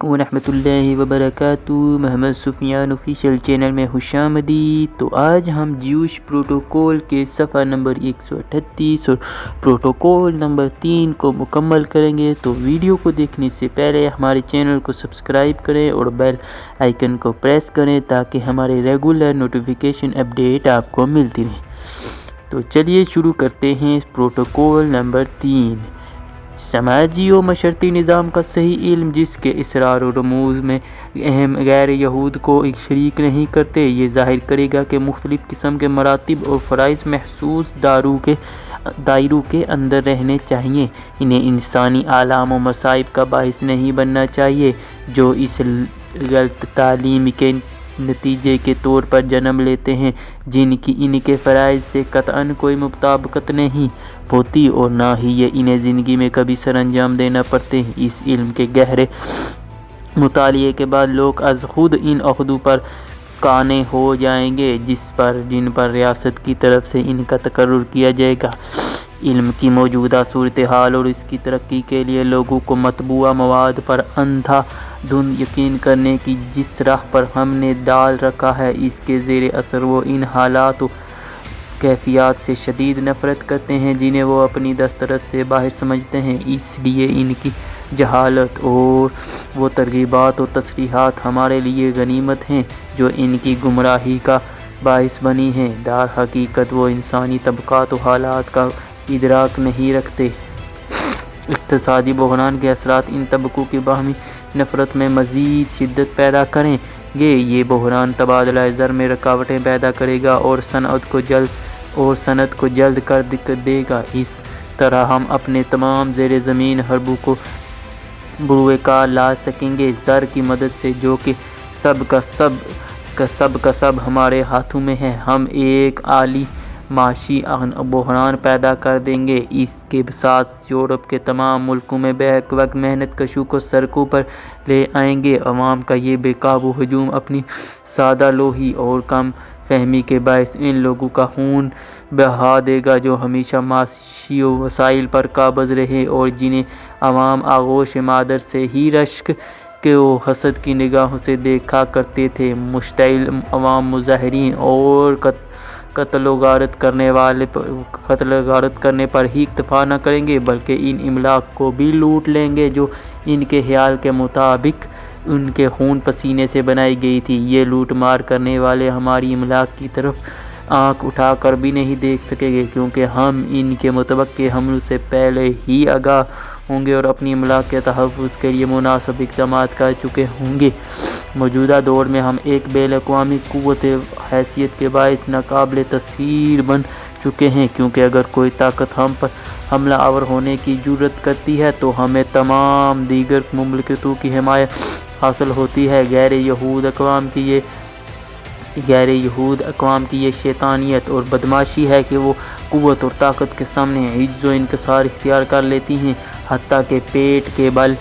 ورحمۃ اللہ وبرکاتہ۔ محمد سفیان official channel میں خوش آمدید۔ تو آج ہم جیوش پروٹوکول کے صفحہ نمبر 138 اور پروٹوکول نمبر 3 کو مکمل کریں گے۔ تو ویڈیو کو دیکھنے سے پہلے ہمارے چینل کو سبسکرائب کریں اور بیل آئیکن کو پریس کریں تاکہ ہمارے ریگولر نوٹیفیکیشن اپڈیٹ آپ کو ملتی رہے۔ تو چلیے شروع کرتے ہیں پروٹوکول نمبر 3۔ سماجی و معاشرتی نظام کا صحیح علم جس کے اسرار و رموز میں اہم غیر یہود کو شریک نہیں کرتے، یہ ظاہر کرے گا کہ مختلف قسم کے مراتب اور فرائض محسوس دائروں کے اندر رہنے چاہیے۔ انہیں انسانی آلام و مصائب کا باعث نہیں بننا چاہیے جو اس غلط تعلیم کے نتیجے کے طور پر جنم لیتے ہیں، جن کی ان کے فرائض سے قطعاً کوئی مطابقت نہیں ہوتی اور نہ ہی یہ انہیں زندگی میں کبھی سر انجام دینا پڑتے ہیں۔ اس علم کے گہرے مطالعے کے بعد لوگ از خود ان عہدوں پر قانع ہو جائیں گے جن پر ریاست کی طرف سے ان کا تقرر کیا جائے گا۔ علم کی موجودہ صورتحال اور اس کی ترقی کے لیے لوگوں کو مطبوعہ مواد پر اندھا دھند یقین کرنے کی جس راہ پر ہم نے ڈال رکھا ہے، اس کے زیر اثر وہ ان حالات و کیفیات سے شدید نفرت کرتے ہیں جنہیں وہ اپنی دسترس سے باہر سمجھتے ہیں۔ اس لیے ان کی جہالت اور وہ ترغیبات و تصریحات ہمارے لیے غنیمت ہیں جو ان کی گمراہی کا باعث بنی ہیں۔ در حقیقت وہ انسانی طبقات و حالات کا ادراک نہیں رکھتے۔ اقتصادی بحران کے اثرات ان طبقوں کی باہمی نفرت میں مزید شدت پیدا کریں گے۔ یہ بحران تبادلہ زر میں رکاوٹیں پیدا کرے گا اور صنعت کو جلد کر دے گا۔ اس طرح ہم اپنے تمام زیر زمین حربوں کو بروئے کار لا سکیں گے زر کی مدد سے، جو کہ سب کا سب ہمارے ہاتھوں میں ہے۔ ہم ایک عالمی معاشی بحران پیدا کر دیں گے۔ اس کے ساتھ یورپ کے تمام ملکوں میں بیک وقت محنت کشوں کو سڑکوں پر لے آئیں گے۔ عوام کا یہ بے قابو ہجوم اپنی سادہ لوحی اور کم فہمی کے باعث ان لوگوں کا خون بہا دے گا جو ہمیشہ معاشی وسائل پر قابض رہے اور جنہیں عوام آغوش مادر سے ہی رشک و حسد کی نگاہوں سے دیکھا کرتے تھے۔ مشتعل عوام مظاہرین اور قتل و غارت کرنے پر ہی اکتفا نہ کریں گے بلکہ ان املاک کو بھی لوٹ لیں گے جو ان کے خیال کے مطابق ان کے خون پسینے سے بنائی گئی تھی۔ یہ لوٹ مار کرنے والے ہماری املاک کی طرف آنکھ اٹھا کر بھی نہیں دیکھ سکیں گے کیونکہ ہم ان کے متوقع حملوں سے پہلے ہی آگاہ ہوں گے اور اپنی املاک کے تحفظ کے لیے مناسب اقدامات کر چکے ہوں گے۔ موجودہ دور میں ہم ایک بین الاقوامی قوت حیثیت کے باعث ناقابل تسخیر بن چکے ہیں، کیونکہ اگر کوئی طاقت ہم پر حملہ آور ہونے کی جرات کرتی ہے تو ہمیں تمام دیگر مملکتوں کی حمایت حاصل ہوتی ہے۔ غیر یہود اقوام کی یہ شیطانیت اور بدمعاشی ہے کہ وہ قوت اور طاقت کے سامنے عجز و انکسار اختیار کر لیتی ہیں، حتیٰ کہ پیٹ کے بل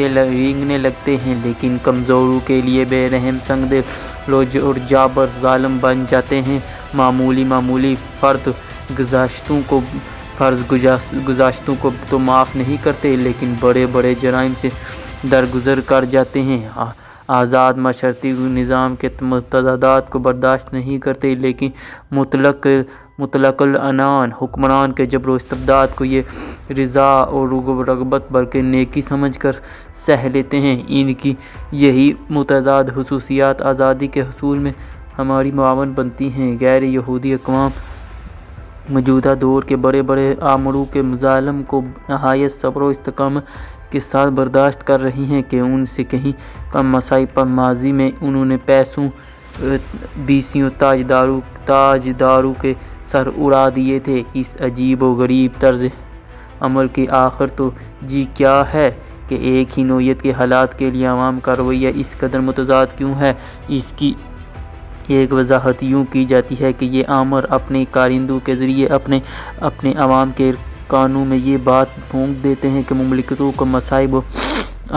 رینگنے لگتے ہیں، لیکن کمزوروں کے لیے بے رحم سنگ دل اور جابر ظالم بن جاتے ہیں۔ معمولی فرض گزاشتوں کو تو معاف نہیں کرتے لیکن بڑے بڑے جرائم سے درگزر کر جاتے ہیں۔ آزاد معاشرتی نظام کے تضادات کو برداشت نہیں کرتے لیکن مطلق العنان حکمران کے جبر و استبداد کو یہ رضا اور رغبت بلکہ نیکی سمجھ کر سہ لیتے ہیں۔ ان کی یہی متضاد خصوصیات آزادی کے حصول میں ہماری معاون بنتی ہیں۔ غیر یہودی اقوام موجودہ دور کے بڑے آمروں کے مظالم کو نہایت صبر و استقامت کے ساتھ برداشت کر رہی ہیں کہ ان سے کہیں کم مصائب پر ماضی میں انہوں نے پیسوں بیسیوں تاجداروں کے سر اڑا دیے تھے۔ اس عجیب و غریب طرز عمل کی آخر تو کیا ہے کہ ایک ہی نوعیت کے حالات کے لیے عوام کا رویہ اس قدر متضاد کیوں ہے؟ اس کی ایک وضاحت یوں کی جاتی ہے کہ یہ آمر اپنے کارندوں کے ذریعے اپنے عوام کے کانوں میں یہ بات پھونک دیتے ہیں کہ مملکتوں کو مصائب و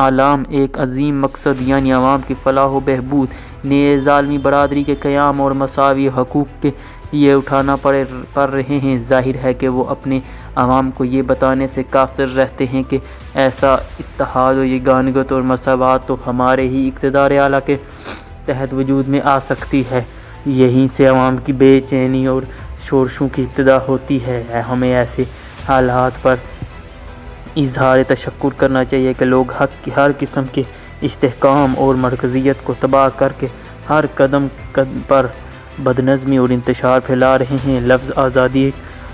آلام ایک عظیم مقصد یعنی عوام کی فلاح و بہبود، نیز عالمی برادری کے قیام اور مساوی حقوق کے یہ اٹھانا پڑ رہے ہیں، ظاہر ہے کہ وہ اپنے عوام کو یہ بتانے سے قاصر رہتے ہیں کہ ایسا اتحاد و یگانگت اور مساوات تو ہمارے ہی اقتدار اعلیٰ کے تحت وجود میں آ سکتی ہے۔ یہیں سے عوام کی بے چینی اور شورشوں کی ابتدا ہوتی ہے۔ ہمیں ایسے حالات پر اظہار تشکر کرنا چاہیے کہ لوگ حق کی ہر قسم کے استحکام اور مرکزیت کو تباہ کر کے ہر قدم پر بدنظمی اور انتشار پھیلا رہے ہیں۔ لفظ آزادی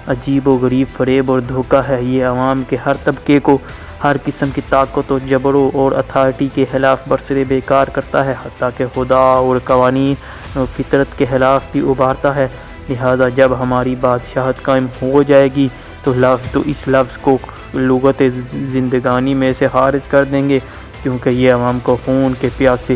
عجیب و غریب فریب اور دھوکہ ہے۔ یہ عوام کے ہر طبقے کو ہر قسم کی طاقت و جبر اور اتھارٹی کے خلاف برسر بیکار کرتا ہے، حتیٰ کہ خدا اور قوانین اور فطرت کے خلاف بھی ابھارتا ہے۔ لہٰذا جب ہماری بادشاہت قائم ہو جائے گی تو اس لفظ کو لغت زندگانی میں سے خارج کر دیں گے، کیونکہ یہ عوام کو خون کے پیاسے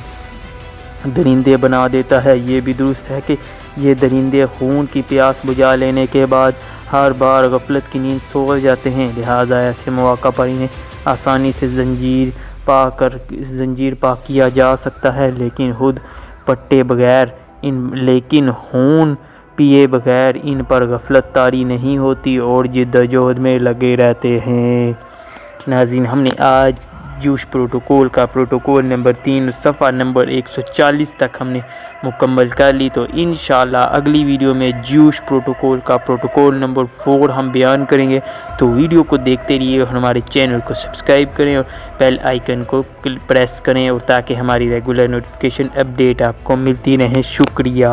درندے بنا دیتا ہے۔ یہ بھی درست ہے کہ یہ درندے خون کی پیاس بجھا لینے کے بعد ہر بار غفلت کی نیند سو جاتے ہیں، لہٰذا ایسے مواقع پر انہیں آسانی سے زنجیر پا کیا جا سکتا ہے، لیکن خون پیے بغیر ان پر غفلت طاری نہیں ہوتی اور جدوجہد میں لگے رہتے ہیں۔ ناظرین، ہم نے آج جیوش پروٹوکول کا پروٹوکول نمبر 3 صفحہ نمبر 140 تک ہم نے مکمل کر لی، تو انشاءاللہ اگلی ویڈیو میں جیوش پروٹوکول کا پروٹوکول نمبر 4 ہم بیان کریں گے۔ تو ویڈیو کو دیکھتے رہیے اور ہمارے چینل کو سبسکرائب کریں اور بیل آئیکن کو پریس کریں، اور تاکہ ہماری ریگولر نوٹیفیکیشن اپڈیٹ آپ کو ملتی رہیں۔ شکریہ۔